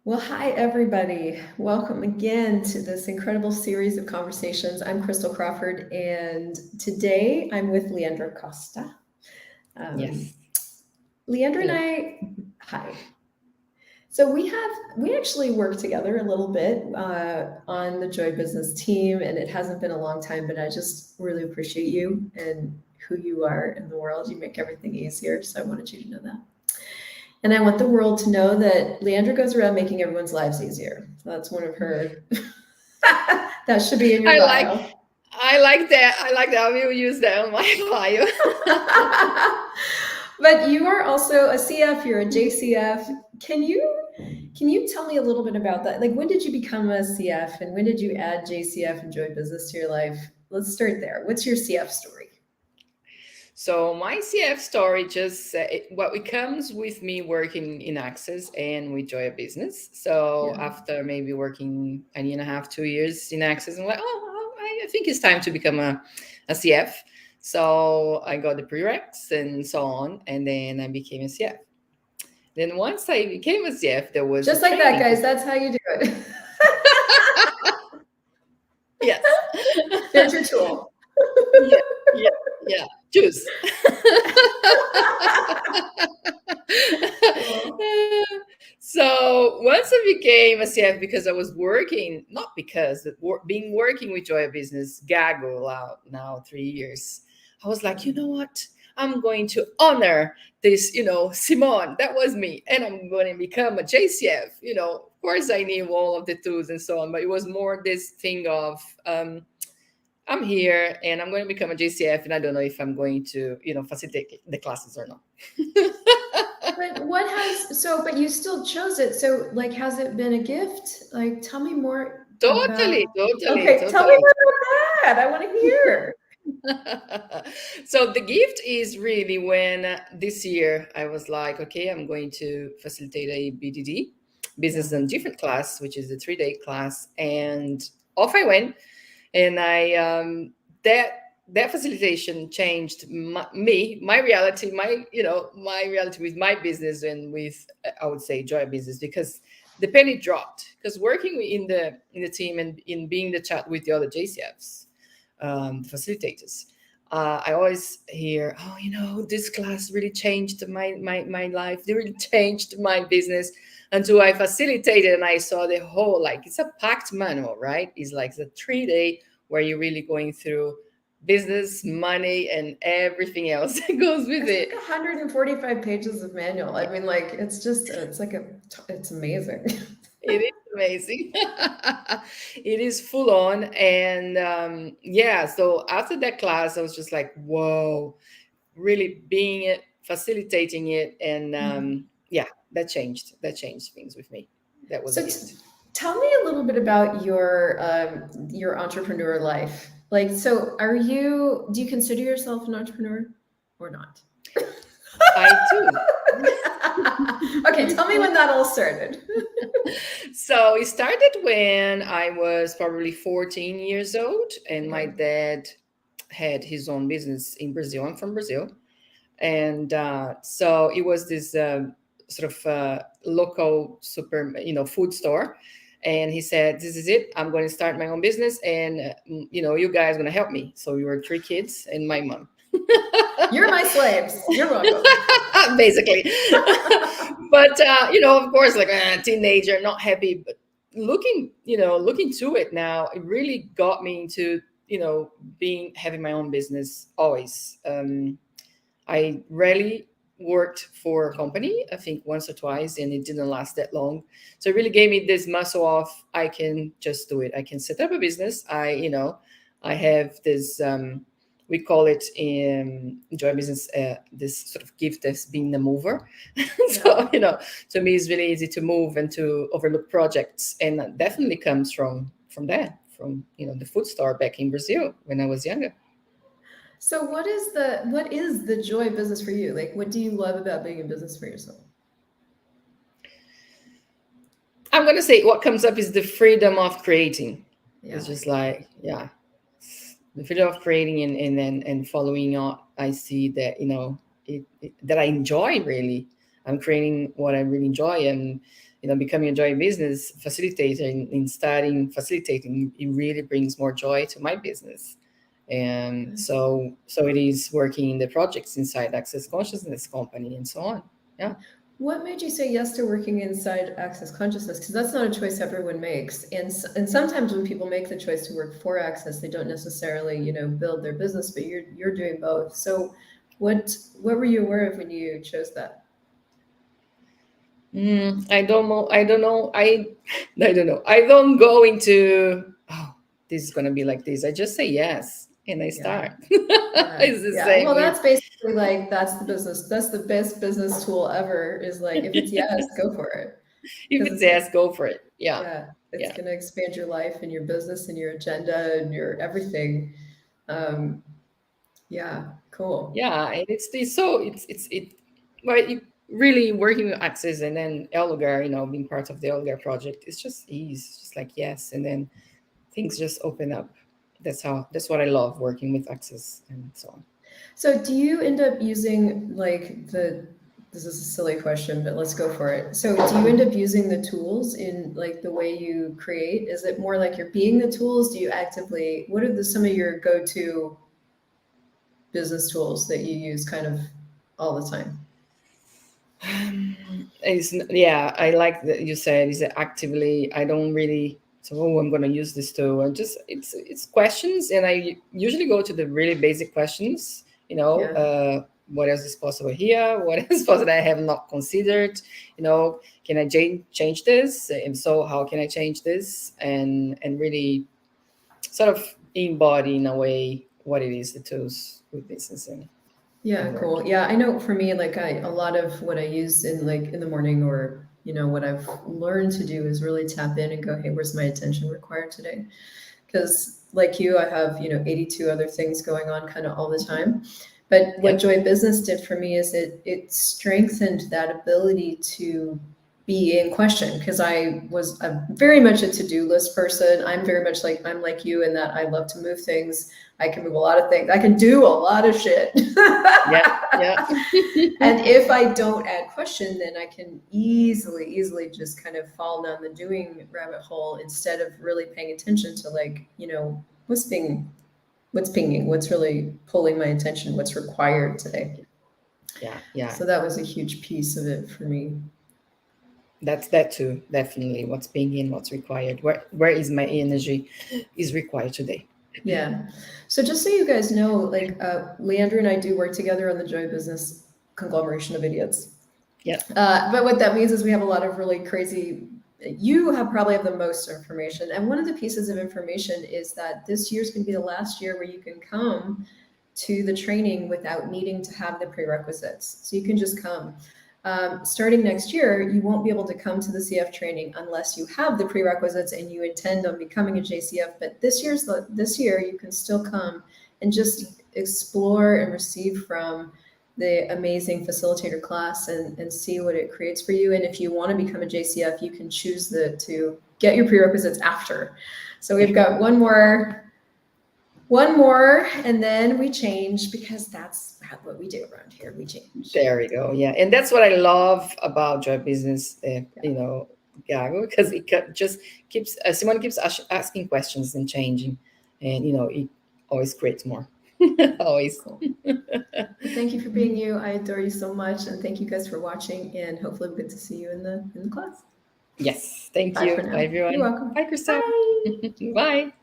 Well, hi, everybody. Welcome again to this incredible series of conversations. I'm Crystal Crawford, and today I'm with Leandra Costa. Um, Yes. Leandra and Hello. hi. So we actually work together a little bit on the Joy Business team, and it hasn't been a long time, but I just really appreciate you and who you are in the world. You make everything easier, so I wanted you to know that. And I want the world to know that Leandra goes around making everyone's lives easier. So that's one of her, that should be in your I like bio. I like that. I like that. I will use that on my bio. But you are also a CF, you're a JCF. Can you can you tell me a little bit about that? Like when did you become a CF and when did you add JCF and Joy Business to your life? Let's start there. What's your CF story? So my CF story just what it comes with me working in Access and with Joy Business. So Yeah. after maybe working a year and a half, 2 years in Access, I'm like, I think it's time to become a CF. So I got the prereqs and so on, and then I became a CF. Then once I became a CF, there was a Just like that, training. guys. That's how you do it. Yes. There's your tool. Yeah, yeah, yeah. Choose. Cool. So once I became a CF, because I was working, not because, but being working with Joy Business, gaggle out now 3 years, I was like, you know what? I'm going to honor this, Simone, that was me, and I'm going to become a JCF. Of course, I knew all of the tools and so on, but it was more this thing of, I'm here and I'm going to become a JCF, and I don't know if I'm going to, facilitate the classes or not. But what has so but you still chose it. So like has it been a gift? Like tell me more Totally, about totally, Okay, tell me totally. more about that. I want to hear. So the gift is really when this year I was like, okay, I'm going to facilitate a BDD, Yeah. business and different class, which is a 3-day class, and off I went. And I that facilitation changed my reality, my reality with my business and with, I would say, Joy Business, because the penny dropped, because working in the team and in being the chat with the other JCFs, facilitators. I always hear, oh, this class really changed my life. They really changed my business. Until I facilitated and I saw the whole, like, it's a packed manual, right? It's like the 3-day where you're really going through business, money, and everything else that goes with It's like it. 145 pages of manual. I mean, like it's amazing. It is amazing. It is full on. And yeah, so after that class, I was just like, whoa, really being it, facilitating it. And yeah, that changed things with me. That was a So gift. tell me a little bit about your entrepreneur life. Like, so do you consider yourself an entrepreneur or not? I do. Okay, tell me when that all started. So it started when I was probably 14 years old, and my Okay. dad had his own business in Brazil. I'm from Brazil. And so it was this sort of local super, food store. And he said, this is it. I'm going to start my own business. And, you guys are going to help me. So we were 3 kids and my mom. You're my slaves. You're welcome. Basically. But of course, like a teenager, not happy, but looking to it now, it really got me into, having my own business always. I rarely worked for a company, I think once or twice, and it didn't last that long. So it really gave me this muscle of, I can just do it. I can set up a business. I have this, we call it in Joy Business, this sort of gift as being the mover. Yeah. So, to me, it's really easy to move and to overlook projects. And that definitely comes from that, from, the food store back in Brazil when I was younger. So what is the joy business for you? Like what do you love about being in business for yourself? I'm gonna say what comes up is the freedom of creating. It's Yeah. just like, yeah, the freedom of creating, and following up. I see that, that I enjoy really. I'm creating what I really enjoy, and becoming a joy business facilitator in starting facilitating, it really brings more joy to my business. And so it is working in the projects inside Access Consciousness Company and so on. Yeah. What made you say yes to working inside Access Consciousness? Because that's not a choice everyone makes. And sometimes when people make the choice to work for Access, they don't necessarily, build their business, but you're doing both. So what were you aware of when you chose that? I don't know. I don't know. I don't know. I don't go into, oh, this is gonna be like this. I just say yes and I start. It's the Yeah. same Well, with that's basically like that's the business. That's the best business tool ever. Is like if it's yes, go for it. if Because it's it's yes, go for it. Yeah. it's Yeah. going to expand your life and your business and your agenda and your everything. Um, yeah, cool. Yeah. And it's so it well, really working with Access and then Elgar, being part of the Elgar project, it's just ease. It's just like yes, and then things just open up. That's what I love working with Access and so on. So, do you end up using like this is a silly question, but let's go for it. So, do you end up using the tools in like the way you create? Is it more like you're being the tools? Do you actively, what are some of your go-to business tools that you use kind of all the time? Yeah, I like that you said is that actively. I don't really. So, oh, I'm going to use this tool. And just it's questions, and I usually go to the really basic questions. Yeah. What else is possible here? What is possible that I have not considered? Can I change this? And so, how can I change this? And really sort of embody in a way what it is the tools with business and Yeah, work. cool. Yeah, I know for me, like a lot of what I use in like in the morning or, what I've learned to do is really tap in and go, hey, where's my attention required today? Because like you, I have, 82 other things going on kind of all the time. But what Yep. Joy Business did for me is it strengthened that ability to be in question because I was very much a to-do list person. I'm like you in that I love to move things. I can move a lot of things. I can do a lot of shit. Yeah. Yeah. And if I don't add question, then I can easily just kind of fall down the doing rabbit hole instead of really paying attention to like, what's pinging, what's really pulling my attention, what's required today. Yeah. Yeah. So that was a huge piece of it for me. That's that too, definitely. What's being in, what's required. Where is my energy is required today. Yeah. So just so you guys know, like Leandra and I do work together on the Joy Business conglomeration of idiots. Yeah. But what that means is we have a lot of really crazy. You probably have the most information, and one of the pieces of information is that this year is going to be the last year where you can come to the training without needing to have the prerequisites. So you can just come. Starting next year, you won't be able to come to the CF training unless you have the prerequisites and you intend on becoming a JCF. But this year you can still come and just explore and receive from the amazing facilitator class and see what it creates for you. And if you want to become a JCF, you can choose to get your prerequisites after. So we've got one more, and then we change because that's what we do around here. We change. There we go. Yeah. And that's what I love about Joy Business, Gago, because just keeps, Simone keeps asking questions and changing. And, it always creates more. Always. Cool. Well, thank you for being you. I adore you so much. And thank you guys for watching. And hopefully we'll get to see you in the class. Yes. Thank Bye you. for now. Bye, everyone. You're welcome. Bye, Crystal. Bye. Bye.